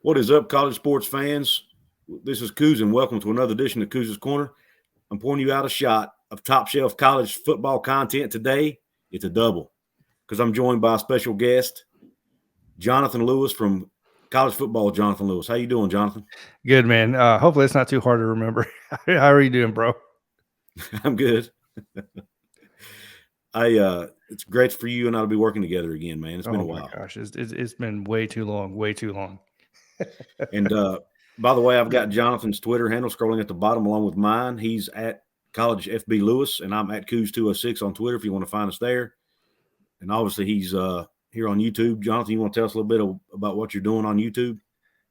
What is up, college sports fans? This is Coos, and welcome to another edition of Coos' Corner. I'm pouring you out a shot of top-shelf college football content today. It's a double because I'm joined by a special guest, Johnathan Lewis from College Football. Johnathan Lewis, how you doing, Johnathan? Good, man. Hopefully it's not too hard to remember. How are you doing, bro? I'm good. It's great for you and I to be working together again, man. It's been a while. Oh my gosh, it's been way too long. And by the way, I've got Jonathan's Twitter handle scrolling at the bottom along with mine. He's at College FB Lewis, and I'm at Coos206 on Twitter if you want to find us there. And obviously he's here on YouTube. Jonathan, you want to tell us a little bit about what you're doing on YouTube?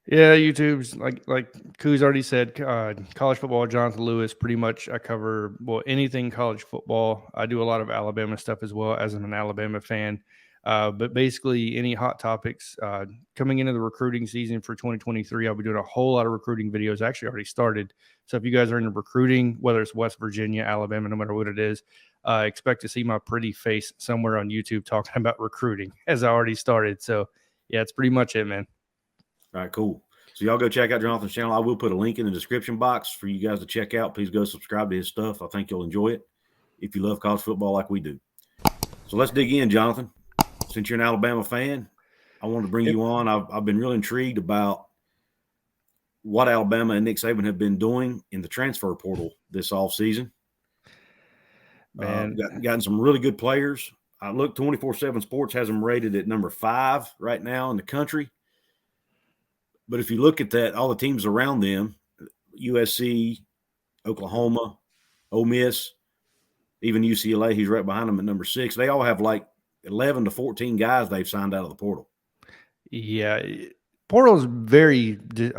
Yeah, YouTube's like Coos already said, college football, Johnathan Lewis. Pretty much I cover anything college football. I do a lot of Alabama stuff as well, as I'm an Alabama fan. But basically any hot topics coming into the recruiting season for 2023, I'll be doing a whole lot of recruiting videos. I actually already started. So if you guys are into recruiting, whether it's West Virginia, Alabama, no matter what it is, expect to see my pretty face somewhere on YouTube talking about recruiting as I already started. So yeah, it's pretty much it, man. All right, cool. So y'all go check out Jonathan's channel. I will put a link in the description box for you guys to check out. Please go subscribe to his stuff. I think you'll enjoy it if you love college football like we do. So let's dig in, Jonathan. Since you're an Alabama fan, I wanted to bring you on. I've been really intrigued about what Alabama and Nick Saban have been doing in the transfer portal this offseason. Gotten some really good players. I look, 24/7 Sports has them rated at number 5 right now in the country. But if you look at that, all the teams around them, USC, Oklahoma, Ole Miss, even UCLA, he's right behind them at number 6. They all have like 11 to 14 guys they've signed out of the portal. Yeah, portal is very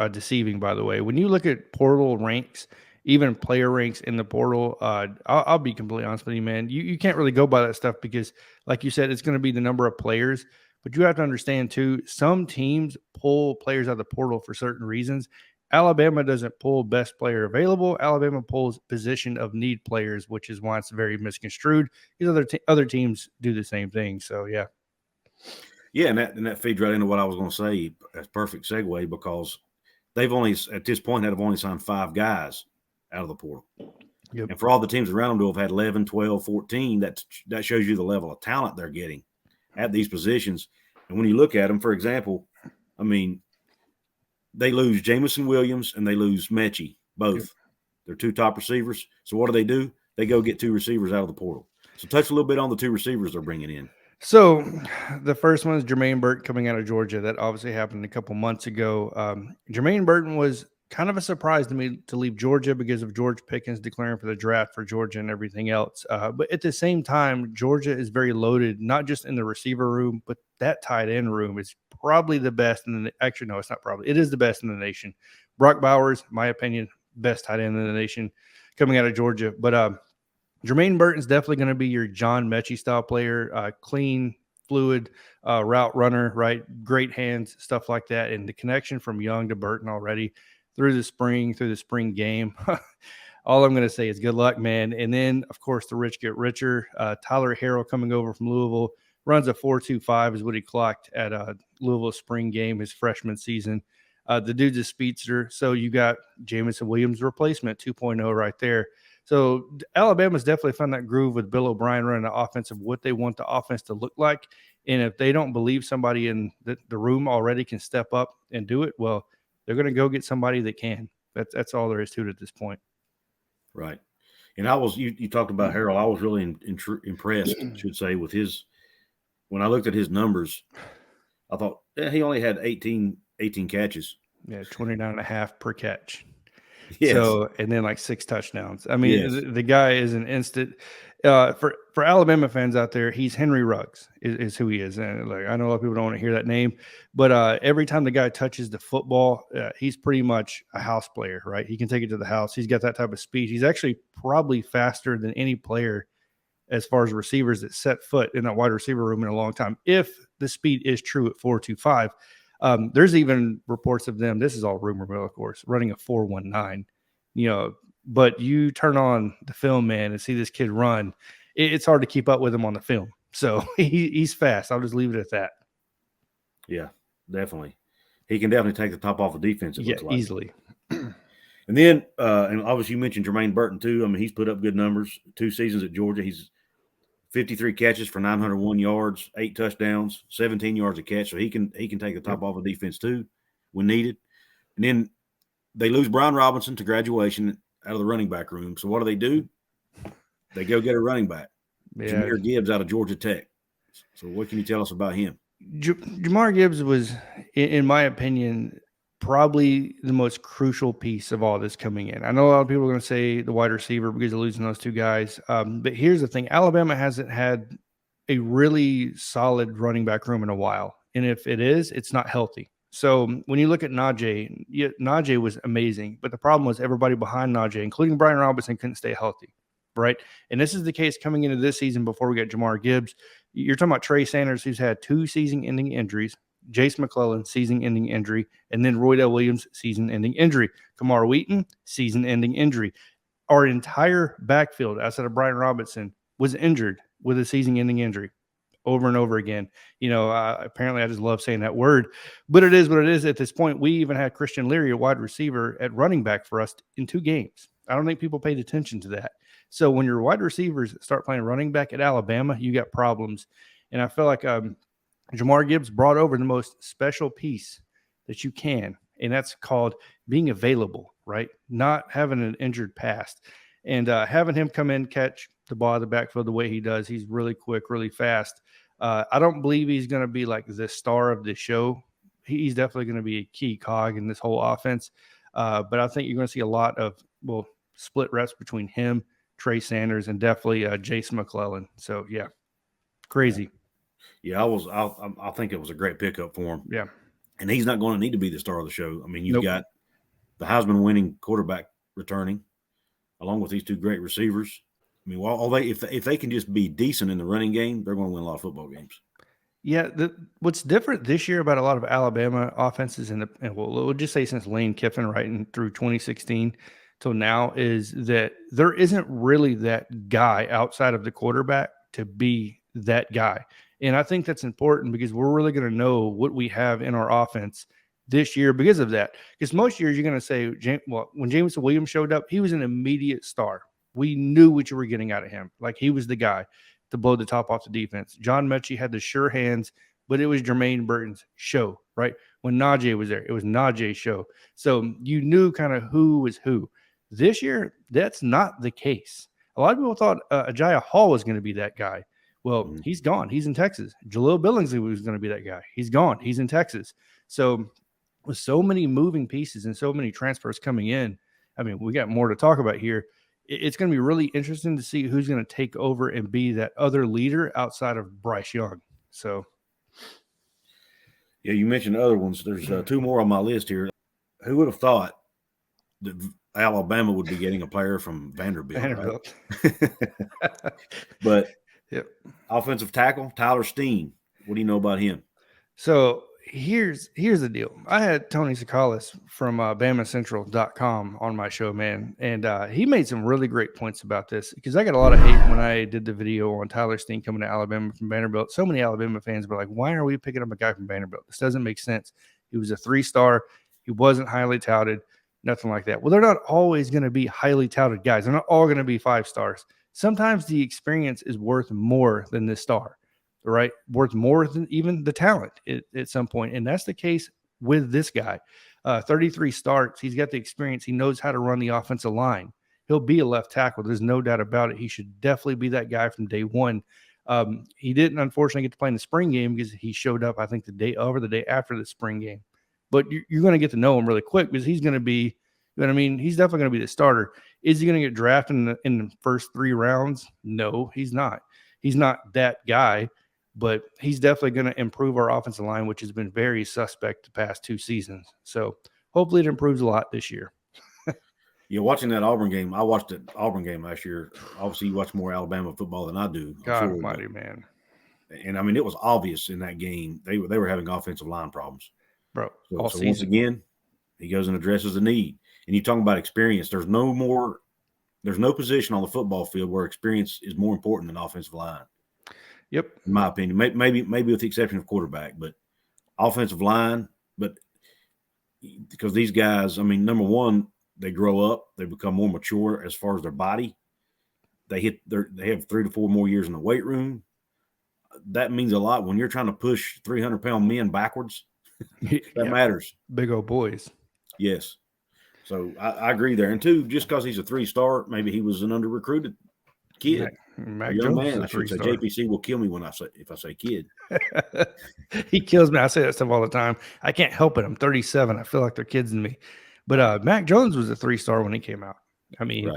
deceiving, by the way. When you look at portal ranks, even player ranks in the portal, I'll be completely honest with you, man. You can't really go by that stuff because, like you said, it's going to be the number of players. But you have to understand, too, some teams pull players out of the portal for certain reasons. Alabama doesn't pull best player available. Alabama pulls position of need players, which is why it's very misconstrued. These other teams do the same thing. So, yeah. Yeah, and that feeds right into what I was going to say. That's a perfect segue because they've only, at this point, have only signed 5 guys out of the portal. Yep. And for all the teams around them to have had 11, 12, 14, that shows you the level of talent they're getting at these positions. And when you look at them, for example, I mean, they lose Jamison Williams and they lose Mechie, both. Yep. They're 2 top receivers. So what do? They go get 2 receivers out of the portal. So touch a little bit on the 2 receivers they're bringing in. So the first one is Jermaine Burton coming out of Georgia. That obviously happened a couple months ago. Jermaine Burton was kind of a surprise to me to leave Georgia because of George Pickens declaring for the draft for Georgia and everything else. But at the same time, Georgia is very loaded, not just in the receiver room, but that tight end room is probably the best. Actually, no, it's not probably. It is the best in the nation. Brock Bowers, my opinion, best tight end in the nation coming out of Georgia. But Jermaine Burton's definitely going to be your John Mechie style player, clean, fluid route runner, right? Great hands, stuff like that. And the connection from Young to Burton already through the spring game. All I'm going to say is good luck, man. And then, of course, the rich get richer. Tyler Harrell coming over from Louisville, runs a 4.25 is what he clocked at Louisville spring game his freshman season. The dude's a speedster. So you got Jamison Williams replacement 2.0 right there. So Alabama's definitely found that groove with Bill O'Brien running the offense of what they want the offense to look like. And if they don't believe somebody in the room already can step up and do it, well, they're going to go get somebody that can. That's all there is to it at this point. Right. And you talked about Harrell. I was really impressed, I should say, with when I looked at his numbers, I thought he only had 18 catches. Yeah, 29.5 per catch. Yes. So, and then like 6 touchdowns. I mean, yes. The guy is an instant. For Alabama fans out there, he's Henry Ruggs is who he is. And like, I know a lot of people don't want to hear that name, but every time the guy touches the football, he's pretty much a house player, right? He can take it to the house. He's got that type of speed. He's actually probably faster than any player as far as receivers that set foot in that wide receiver room in a long time. If the speed is true at 4.25. There's even reports of them. This is all rumor mill, of course, running a 4.19. But you turn on the film, man, and see this kid run. It's hard to keep up with him on the film. So he's fast. I'll just leave it at that. Yeah, definitely. he can definitely take the top off the defense, it looks like. Easily. And then, and obviously you mentioned Jermaine Burton too. I mean, he's put up good numbers. 2 seasons at Georgia. He's 53 catches for 901 yards, 8 touchdowns, 17 yards a catch. So he can take the top off of defense too when needed. And then they lose Brian Robinson to graduation out of the running back room. So what do? They go get a running back. Yeah. Jahmyr Gibbs out of Georgia Tech. So what can you tell us about him? Jahmyr Gibbs was, in my opinion, probably the most crucial piece of all this coming in. I know a lot of people are going to say the wide receiver because of losing those 2 guys. But here's the thing. Alabama hasn't had a really solid running back room in a while. And if it is, it's not healthy. So when you look at Najee, Najee was amazing. But the problem was everybody behind Najee, including Brian Robinson, couldn't stay healthy. Right. And this is the case coming into this season before we get Jahmyr Gibbs. You're talking about Trey Sanders, who's had 2 season-ending injuries, Jace McClellan, season-ending injury, and then Roydell Williams, season-ending injury. Kamar Wheaton, season-ending injury. Our entire backfield, outside of Brian Robinson, was injured with a season-ending injury over and over again. Apparently I just love saying that word, but it is what it is at this point. We even had Christian Leary, a wide receiver, at running back for us in 2 games. I don't think people paid attention to that. So when your wide receivers start playing running back at Alabama, you got problems. And I feel like Jahmyr Gibbs brought over the most special piece that you can, and that's called being available, right? Not having an injured past. And having him come in, catch the ball out of the backfield the way he does, he's really quick, really fast. I don't believe he's going to be like the star of the show. He's definitely going to be a key cog in this whole offense. But I think you're going to see a lot of, split reps between him, Trey Sanders, and definitely Jace McClellan. So, yeah, crazy. Yeah, I think it was a great pickup for him. Yeah. And he's not going to need to be the star of the show. I mean, you've got the Heisman-winning quarterback returning, along with these 2 great receivers. I mean, if they can just be decent in the running game, they're going to win a lot of football games. Yeah, what's different this year about a lot of Alabama offenses, and we'll just say since Lane Kiffin, right, and through 2016 till now, is that there isn't really that guy outside of the quarterback to be that guy. And I think that's important because we're really going to know what we have in our offense this year because of that. Because most years you're going to say, when Jameson Williams showed up, he was an immediate star. We knew what you were getting out of him. Like, he was the guy to blow the top off the defense. John Mechie had the sure hands, but it was Jermaine Burton's show, right? When Najee was there, it was Najee's show. So you knew kind of who was who. This year, that's not the case. A lot of people thought Agiya Hall was going to be that guy. Well, he's gone. He's in Texas. Jaleel Billingsley was going to be that guy. He's gone. He's in Texas. So with so many moving pieces and so many transfers coming in, I mean, we got more to talk about here. It's going to be really interesting to see who's going to take over and be that other leader outside of Bryce Young. So, yeah, you mentioned other ones. There's 2 more on my list here. Who would have thought that Alabama would be getting a player from Vanderbilt? Right? But offensive tackle Tyler Steen. What do you know about him? So here's the deal. I had Tony Sakalis from BamaCentral.com on my show, man, and he made some really great points about this because I got a lot of hate when I did the video on Tyler Steen coming to Alabama from Vanderbilt. So many Alabama fans were like, why are we picking up a guy from Vanderbilt? This doesn't make sense. He was a 3-star. He wasn't highly touted, nothing like that. Well, they're not always going to be highly touted guys. They're not all going to be 5 stars. Sometimes the experience is worth more than the star. Right, worth more than even the talent at some point. And that's the case with this guy. 33 starts. He's got the experience. He knows how to run the offensive line. He'll be a left tackle. There's no doubt about it. He should definitely be that guy from day one. He didn't, unfortunately, get to play in the spring game because he showed up, I think, the day after the spring game. But you're going to get to know him really quick because he's going to be, you know what I mean? He's definitely going to be the starter. Is he going to get drafted in the first 3 rounds? No, he's not. He's not that guy. But he's definitely going to improve our offensive line, which has been very suspect the past 2 seasons. So hopefully it improves a lot this year. Yeah, watching that Auburn game, I watched the Auburn game last year. Obviously, you watch more Alabama football than I do. God almighty, man. And, I mean, it was obvious in that game. They were having offensive line problems. Bro, so once again, he goes and addresses the need. And you're talking about experience. There's no position on the football field where experience is more important than offensive line. Yep. In my opinion, maybe with the exception of quarterback, but offensive line. But because these guys, I mean, number one, they grow up, they become more mature as far as their body. They have 3 to 4 more years in the weight room. That means a lot when you're trying to push 300-pound men backwards. That matters. Big old boys. Yes. So I agree there. And two, just because he's a 3-star, maybe he was an under-recruited kid. Mac a young Jones man, is I a should say. 3-star. JPC will kill me if I say kid. He kills me. I say that stuff all the time. I can't help it. I'm 37. I feel like they're kids in me. But Mac Jones was a 3-star when he came out. I mean,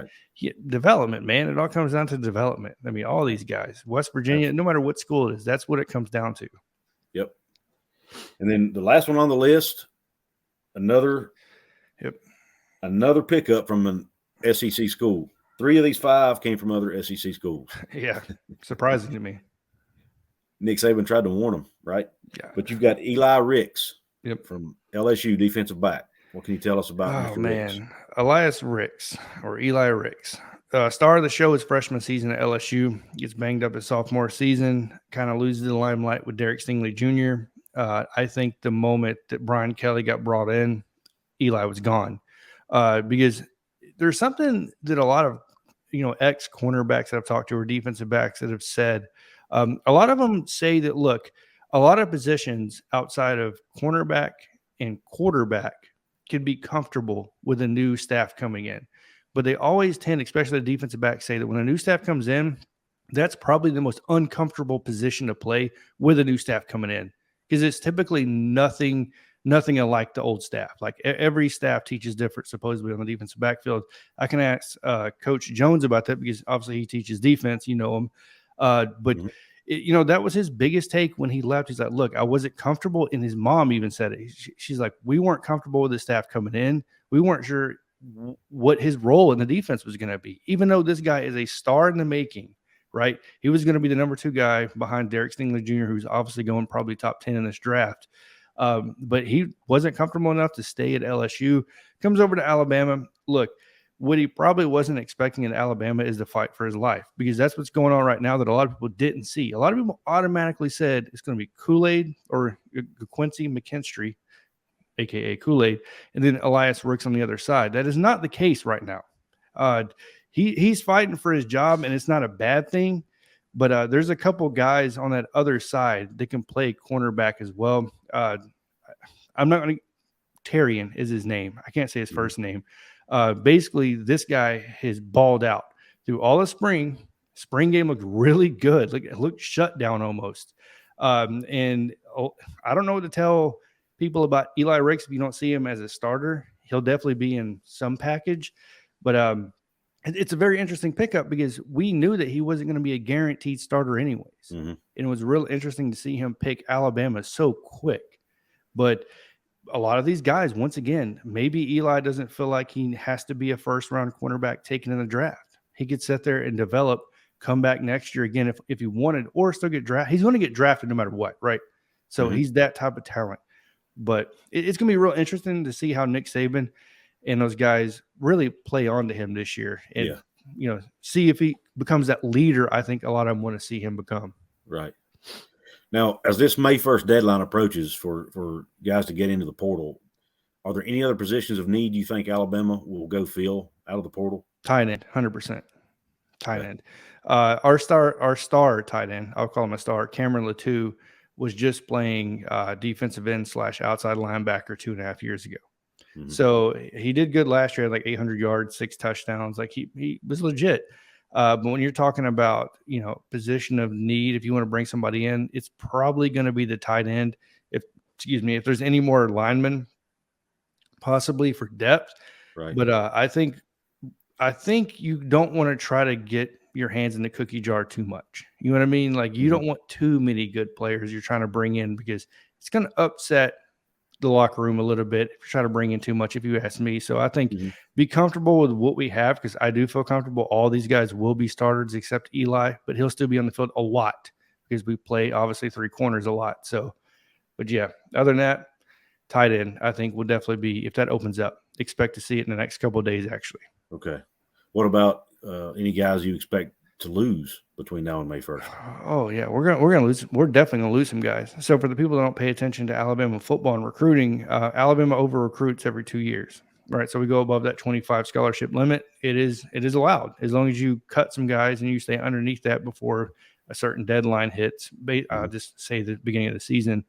development, man. It all comes down to development. I mean, all these guys, West Virginia, no matter what school it is, that's what it comes down to. Yep. And then the last one on the list, another pickup from an SEC school. 3 of these 5 came from other SEC schools. Yeah, surprising to me. Nick Saban tried to warn them, right? Yeah. But you've got Eli Ricks from LSU, defensive back. What can you tell us about Mr. Ricks? Eli Ricks. Star of the show his freshman season at LSU. Gets banged up his sophomore season. Kind of loses the limelight with Derek Stingley Jr. I think the moment that Brian Kelly got brought in, Eli was gone. Because there's something that a lot of ex-cornerbacks that I've talked to or defensive backs that have said. A lot of them say that, look, a lot of positions outside of cornerback and quarterback can be comfortable with a new staff coming in. But they always tend, especially the defensive backs, say that when a new staff comes in, that's probably the most uncomfortable position to play with a new staff coming in, because it's typically nothing alike the old staff. Like every staff teaches different, supposedly, on the defensive backfield. I can ask Coach Jones about that because obviously he teaches defense, him. That was his biggest take when he left. He's like, look, I wasn't comfortable. And his mom even said it. She's like, we weren't comfortable with the staff coming in. We weren't sure what his role in the defense was going to be, even though this guy is a star in the making, right? He was going to be the number 2 guy behind Derek Stingley Jr., who's obviously going probably top 10 in this draft. But he wasn't comfortable enough to stay at LSU. Comes over to Alabama. Look, what he probably wasn't expecting in Alabama is the fight for his life, because that's what's going on right now that a lot of people didn't see. A lot of people automatically said it's going to be Kool-Aid or Quincy McKinstry, a.k.a. Kool-Aid, and then Elias Ricks on the other side. That is not the case right now. He's fighting for his job, and it's not a bad thing, but there's a couple guys on that other side that can play cornerback as well. I'm not going to – Terrian is his name. I can't say his first name. Basically, this guy has balled out through all the spring. Spring game looked really good. It looked shut down almost. I don't know what to tell people about Eli Ricks if you don't see him as a starter. He'll definitely be in some package. But it's a very interesting pickup because we knew that he wasn't going to be a guaranteed starter anyways. Mm-hmm. And it was real interesting to see him pick Alabama so quick. But a lot of these guys, once again, maybe Eli doesn't feel like he has to be a first-round cornerback taken in the draft. He could sit there and develop, come back next year again if he wanted, or still get drafted. He's going to get drafted no matter what, right? So he's that type of talent. But it's going to be real interesting to see how Nick Saban and those guys really play on to him this year and, see if he becomes that leader I think a lot of them want to see him become. Right. Now, as this May 1st deadline approaches for guys to get into the portal, are there any other positions of need you think Alabama will go fill out of the portal? Tight end, 100%. Tight end. Our star tight end, I'll call him a star, Cameron Latou, was just playing defensive end / outside linebacker 2.5 years ago. Mm-hmm. So he did good last year, like 800 yards, 6 touchdowns. Like he was legit. But when you're talking about, position of need, if you want to bring somebody in, it's probably going to be the tight end. If there's any more linemen, possibly for depth. Right. But I think you don't want to try to get your hands in the cookie jar too much. You know what I mean? Like you don't want too many good players you're trying to bring in because it's going to upset the locker room a little bit if you're trying to bring in too much, if you ask me. So I think be comfortable with what we have, because I do feel comfortable. All these guys will be starters except Eli, but he'll still be on the field a lot because we play obviously 3 corners a lot. So, but yeah, other than that, tight end, I think will definitely be, if that opens up, expect to see it in the next couple of days, actually. Okay. What about any guys you expect to lose between now and May 1st. Oh yeah, we're gonna lose. We're definitely gonna lose some guys. So for the people that don't pay attention to Alabama football and recruiting, Alabama over recruits every 2 years. Right, so we go above that 25 scholarship limit. It is allowed as long as you cut some guys and you stay underneath that before a certain deadline hits. Just say the beginning of the season.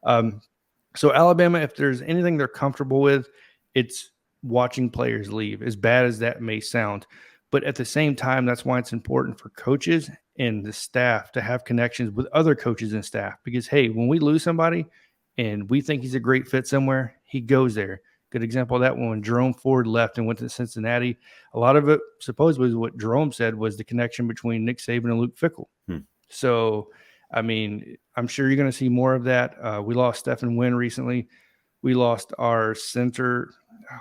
So Alabama, if there's anything they're comfortable with, it's watching players leave, as bad as that may sound. But at the same time, that's why it's important for coaches and the staff to have connections with other coaches and staff. Because, hey, when we lose somebody and we think he's a great fit somewhere, he goes there. Good example of that when Jerome Ford left and went to Cincinnati. A lot of it, supposedly, what Jerome said was the connection between Nick Saban and Luke Fickell. So, I mean, I'm sure you're going to see more of that. We lost Stephen Wynn recently. We lost our center.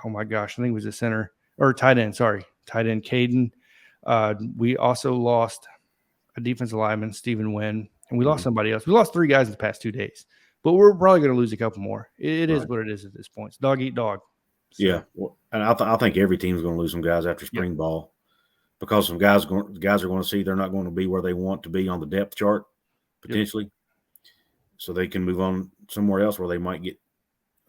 Oh, my gosh. I think it was a center or tight end. Sorry. Tight end Caden. We also lost a defensive lineman, Stephen Wynn, and we lost somebody else. We lost 3 guys in the past 2 days, but we're probably going to lose a couple more. It is what it is at this point. It's dog eat dog. So. Yeah. Well, and I think every team's going to lose some guys after spring ball because some guys are going to see they're not going to be where they want to be on the depth chart potentially. So they can move on somewhere else where they might get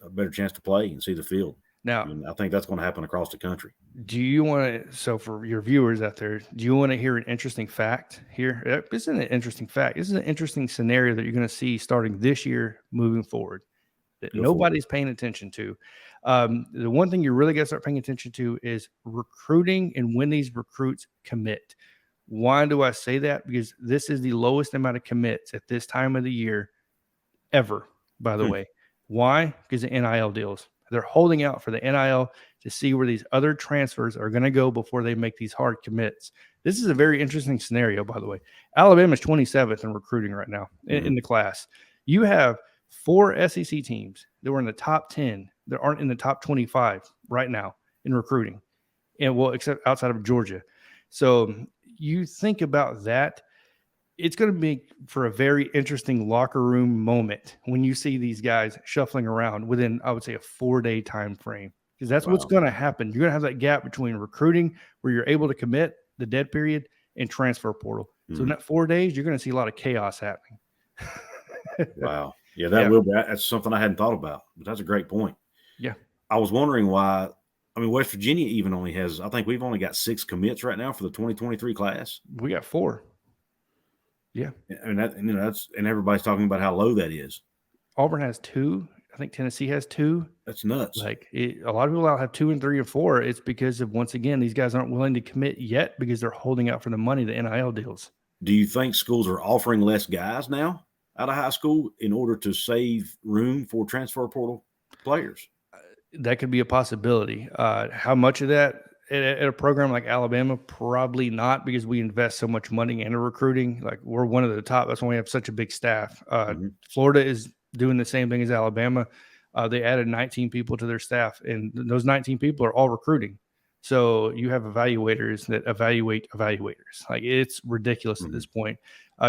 a better chance to play and see the field. Now, I think that's going to happen across the country. Do you want to, so for your viewers out there, do you want to hear an interesting fact here? This isn't an interesting fact. This is an interesting scenario that you're going to see starting this year moving forward that nobody's paying attention to. The one thing you really got to start paying attention to is recruiting and when these recruits commit. Why do I say that? Because this is the lowest amount of commits at this time of the year ever, by the way. Why? Because of NIL deals. They're holding out for the NIL to see where these other transfers are going to go before they make these hard commits. This is a very interesting scenario, by the way. Alabama's 27th in recruiting right now in the class. You have 4 SEC teams that were in the top 10 that aren't in the top 25 right now in recruiting, and well, except outside of Georgia. So you think about that. It's going to be for a very interesting locker room moment when you see these guys shuffling around within, I would say, a 4-day time frame, because that's what's going to happen. You're going to have that gap between recruiting where you're able to commit, the dead period, and transfer portal. So in that 4 days, you're going to see a lot of chaos happening. Wow. Yeah, that's something I hadn't thought about, but that's a great point. Yeah. I was wondering why. I mean, West Virginia even only has, I think we've only got 6 commits right now for the 2023 class. We got 4. Yeah, and that's everybody's talking about how low that is. Auburn has 2. I think Tennessee has 2. That's nuts. A lot of people out have 2 and 3 and 4. It's because of, once again, these guys aren't willing to commit yet because they're holding out for the money, the NIL deals. Do you think schools are offering less guys now out of high school in order to save room for transfer portal players? That could be a possibility. How much of that? At a program like Alabama, probably not, because we invest so much money into recruiting. Like, we're one of the top. That's why we have such a big staff. Florida is doing the same thing as Alabama. They added 19 people to their staff, and those 19 people are all recruiting. So you have evaluators that evaluate evaluators. Like, it's ridiculous at this point.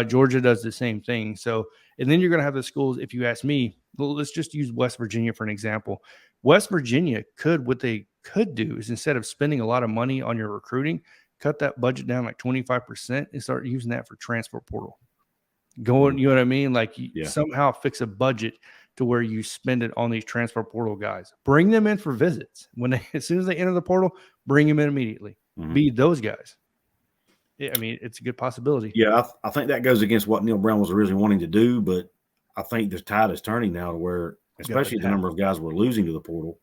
Georgia does the same thing. So, and then you're going to have the schools, if you ask me, well, let's just use West Virginia for an example. West Virginia what they could do is, instead of spending a lot of money on your recruiting, cut that budget down like 25% and start using that for transfer portal. You know what I mean? Like, somehow fix a budget to where you spend it on these transfer portal guys. Bring them in for visits. As soon as they enter the portal, bring them in immediately. Be those guys. I mean, it's a good possibility. Yeah, I think that goes against what Neil Brown was originally wanting to do, but I think the tide is turning now to where, especially the number of guys we're losing to the portal,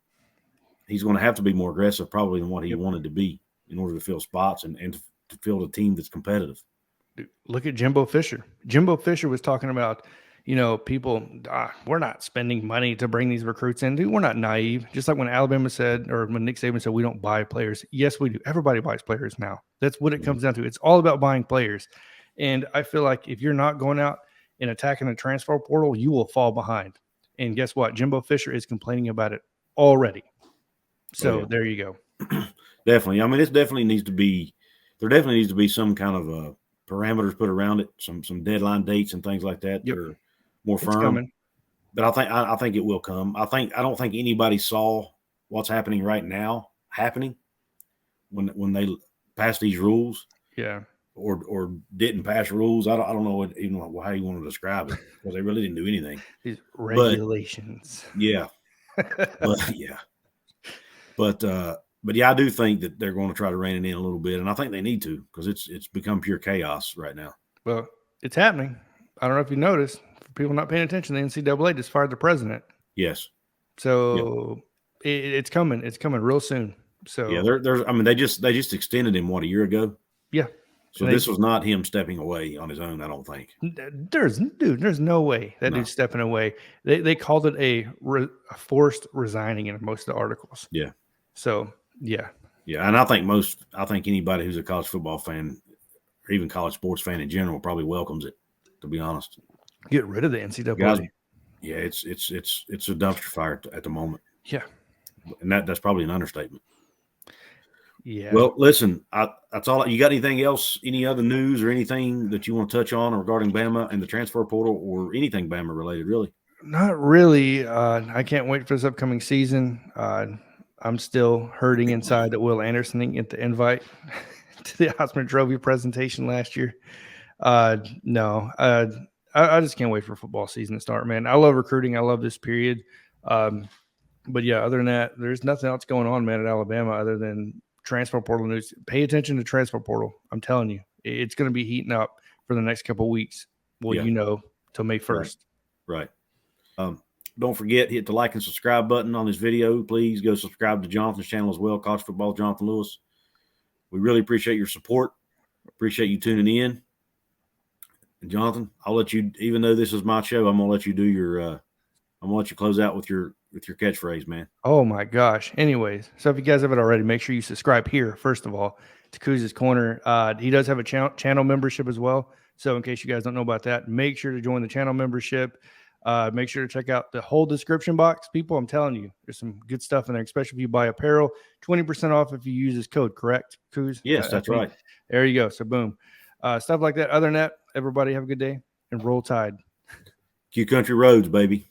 he's going to have to be more aggressive probably than what he wanted to be in order to fill spots and to field a team that's competitive. Dude, look at Jimbo Fisher. Jimbo Fisher was talking about, people, we're not spending money to bring these recruits in. Dude, we're not naive. Just like when Alabama said, or when Nick Saban said, we don't buy players. Yes, we do. Everybody buys players now. That's what it comes down to. It's all about buying players. And I feel like if you're not going out and attacking the transfer portal, you will fall behind. And guess what? Jimbo Fisher is complaining about it already. So there you go. Definitely. I mean, there definitely needs to be some kind of parameters put around it, some deadline dates and things like that that are more firm. Coming. But I think it will come. I don't think anybody saw what's happening right now happening when they passed these rules. Yeah. or didn't pass rules. I don't know even how you want to describe it, because they really didn't do anything. These regulations. But yeah, I do think that they're going to try to rein it in a little bit, and I think they need to, because it's become pure chaos right now. Well, it's happening. I don't know if you noticed. For people not paying attention, the NCAA just fired the president. Yes. So it's coming. It's coming real soon. So yeah, there's. I mean, they just extended him a year ago. Yeah. So this was not him stepping away on his own, I don't think. There's no way that dude's stepping away. They called it a forced resigning in most of the articles. Yeah. So yeah. Yeah, and I think anybody who's a college football fan, or even college sports fan in general, probably welcomes it, to be honest. Get rid of the NCAA. Guys, yeah, it's a dumpster fire at the moment. Yeah. And that's probably an understatement. Yeah. Well, listen, that's all. You got anything else, any other news or anything that you want to touch on regarding Bama and the transfer portal, or anything Bama related, really? Not really. I can't wait for this upcoming season. I'm still hurting inside that Will Anderson didn't get the invite to the Heisman Trophy presentation last year. No, I just can't wait for football season to start, man. I love recruiting. I love this period. But yeah, other than that, there's nothing else going on, man, at Alabama other than transfer portal news. Pay attention to transfer portal. I'm telling you, it's going to be heating up for the next couple of weeks. Well, till May 1st. Right. Don't forget, hit the like and subscribe button on this video. Please go subscribe to Jonathan's channel as well, College Football Johnathan Lewis. We really appreciate your support. Appreciate you tuning in. And Jonathan, I'll let you, even though this is my show, I'm gonna let you do your I'm gonna let you close out with your catchphrase, man. Oh my gosh. Anyways, so if you guys haven't already, make sure you subscribe here, first of all, to Kuz's Corner. He does have a channel membership as well. So in case you guys don't know about that, make sure to join the channel membership. Make sure to check out the whole description box. People, I'm telling you, there's some good stuff in there, especially if you buy apparel. 20% off if you use this code, correct, Kuz? Yes, that's right. There you go. So boom. Stuff like that. Other than that, everybody have a good day and roll Tide. Q Country Roads, baby.